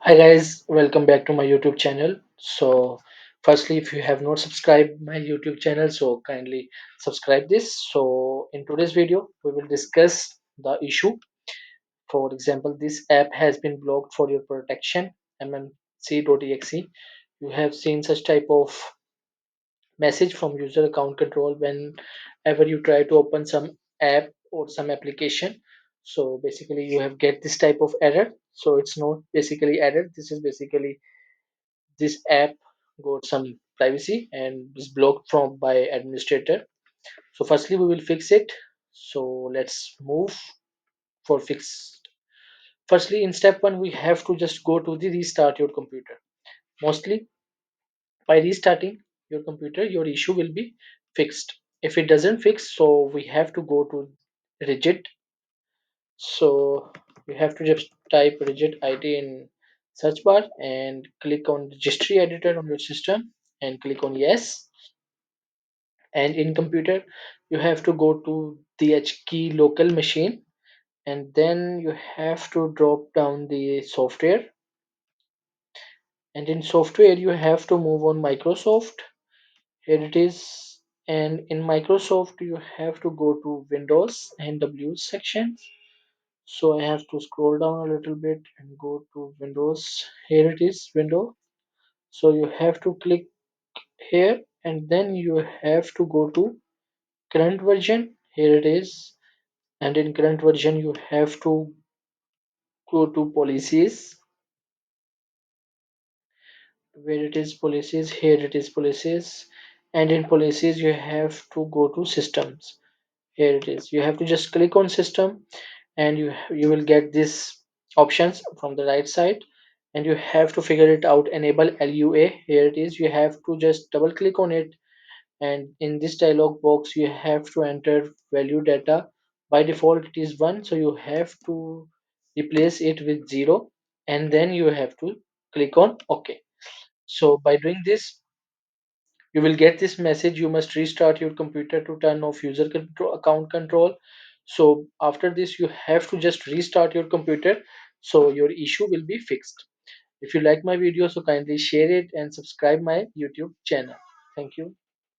Hi guys, welcome back to my YouTube channel. Firstly, if you have not subscribed my YouTube channel, so kindly subscribe this. So, in today's video, we will discuss the issue. For example, this app has been blocked for your protection. MMC.exe. You have seen such type of message from user account control whenever you try to open some app or some application. So basically, you have get this type of error. So it's not basically error. This is basically this app got some privacy and is blocked from by administrator. So firstly we will fix it. So let's move for fix. Firstly, in step one, we have to just go to the restart your computer. Mostly by restarting your computer your issue will be fixed. If it doesn't fix, so we have to go to rigid. So you have to just type rigid id in search bar and click on registry editor on your system and click on yes. And in computer you have to go to the H key local machine, and then you have to drop down the software, and in software you have to move on Microsoft. Here it is. And in Microsoft you have to go to Windows and W section. So I have to scroll down a little bit and go to Windows. Here it is, window. So you have to click here, and then you have to go to current version. Here it is. And in current version you have to go to policies. Where it is policies, here it is policies. And in policies you have to go to systems. Here it is. You have to just click on system, and you will get this options from the right side, and you have to figure it out. Enable LUA. Here it is. You have to just double click on it, and in this dialog box you have to enter value data. By default it is 1, so you have to replace it with 0, and then you have to click on OK. So by doing this you will get this message: you must restart your computer to turn off user control, account control. So after this you have to just restart your computer, so your issue will be fixed. If you like my video, so kindly share it and subscribe my YouTube channel. Thank you.